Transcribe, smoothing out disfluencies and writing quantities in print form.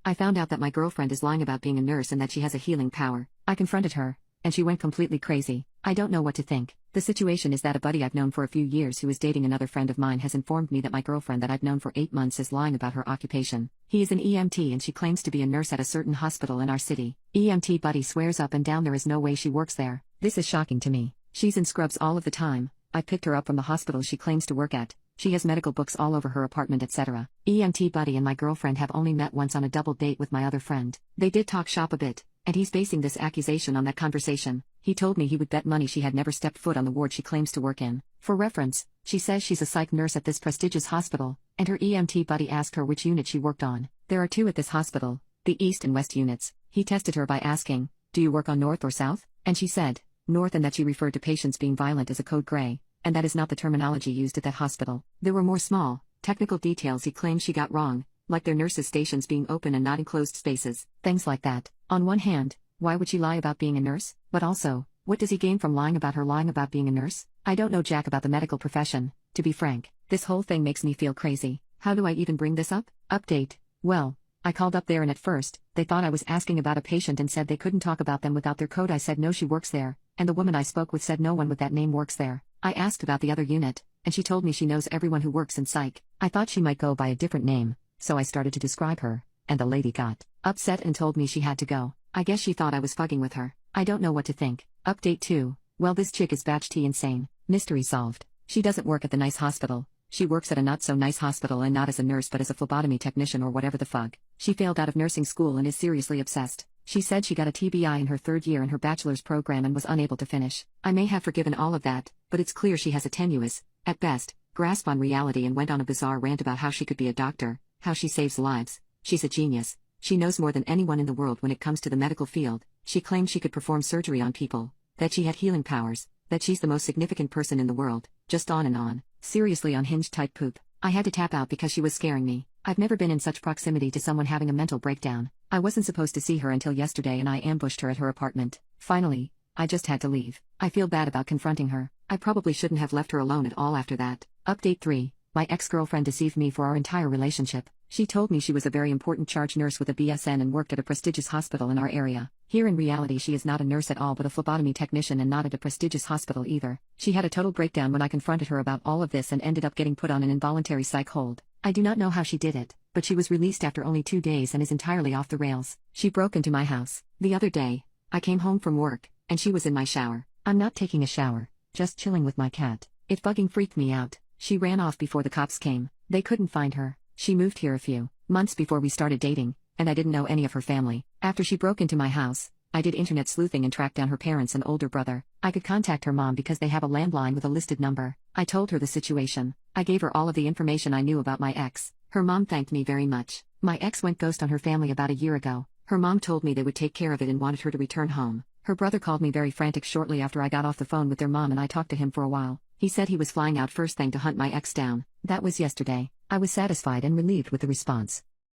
I found out that my girlfriend is lying about being a nurse and that she has a healing power. I confronted her, and she went completely crazy. I don't know what to think. The situation is that a buddy I've known for a few years who is dating another friend of mine has informed me that my girlfriend that I've known for 8 months is lying about her occupation. He is an EMT and she claims to be a nurse at a certain hospital in our city. EMT buddy swears up and down there is no way she works there. This is shocking to me. She's in scrubs all of the time. I picked her up from the hospital she claims to work at. She has medical books all over her apartment, etc. EMT buddy and my girlfriend have only met once on a double date with my other friend. They did talk shop a bit, and he's basing this accusation on that conversation. He told me he would bet money she had never stepped foot on the ward she claims to work in. For reference, she says she's a psych nurse at this prestigious hospital, and her EMT buddy asked her which unit she worked on. There are 2 at this hospital, the East and West units. He tested her by asking, "Do you work on North or South?" And she said, "North," and that she referred to patients being violent as a code gray, and that is not the terminology used at that hospital. There were more small, technical details he claimed she got wrong, like their nurses' stations being open and not enclosed spaces, things like that. On one hand, why would she lie about being a nurse? But also, what does he gain from lying about her lying about being a nurse? I don't know jack about the medical profession, to be frank. This whole thing makes me feel crazy. How do I even bring this up? Update. Well, I called up there and at first, they thought I was asking about a patient and said they couldn't talk about them without their code. I said no, she works there, and the woman I spoke with said no one with that name works there. I asked about the other unit, and she told me she knows everyone who works in psych. I thought she might go by a different name, so I started to describe her, and the lady got upset and told me she had to go. I guess she thought I was fucking with her. I don't know what to think. Update 2. Well, this chick is batch T insane. Mystery solved. She doesn't work at the nice hospital. She works at a not so nice hospital and not as a nurse but as a phlebotomy technician or whatever the fuck. She failed out of nursing school and is seriously obsessed. She said she got a TBI in her 3rd year in her bachelor's program and was unable to finish. I may have forgiven all of that, but it's clear she has a tenuous, at best, grasp on reality and went on a bizarre rant about how she could be a doctor, how she saves lives. She's a genius. She knows more than anyone in the world when it comes to the medical field. She claimed she could perform surgery on people, that she had healing powers, that she's the most significant person in the world, just on and on. Seriously unhinged type poop. I had to tap out because she was scaring me. I've never been in such proximity to someone having a mental breakdown. I wasn't supposed to see her until yesterday and I ambushed her at her apartment. Finally, I just had to leave. I feel bad about confronting her. I probably shouldn't have left her alone at all after that. Update 3. My ex-girlfriend deceived me for our entire relationship. She told me she was a very important charge nurse with a BSN and worked at a prestigious hospital in our area. Here in reality she is not a nurse at all but a phlebotomy technician and not at a prestigious hospital either. She had a total breakdown when I confronted her about all of this and ended up getting put on an involuntary psych hold. I do not know how she did it, but she was released after only 2 days and is entirely off the rails. She broke into my house. The other day, I came home from work, and she was in my shower. I'm not taking a shower, just chilling with my cat. It fucking freaked me out. She ran off before the cops came. They couldn't find her. She moved here a few months before we started dating, and I didn't know any of her family. After she broke into my house, I did internet sleuthing and tracked down her parents and older brother. I could contact her mom because they have a landline with a listed number. I told her the situation. I gave her all of the information I knew about my ex. Her mom thanked me very much. My ex went ghost on her family about a year ago. Her mom told me they would take care of it and wanted her to return home. Her brother called me very frantic shortly after I got off the phone with their mom and I talked to him for a while. He said he was flying out first thing to hunt my ex down. That was yesterday. I was satisfied and relieved with the response.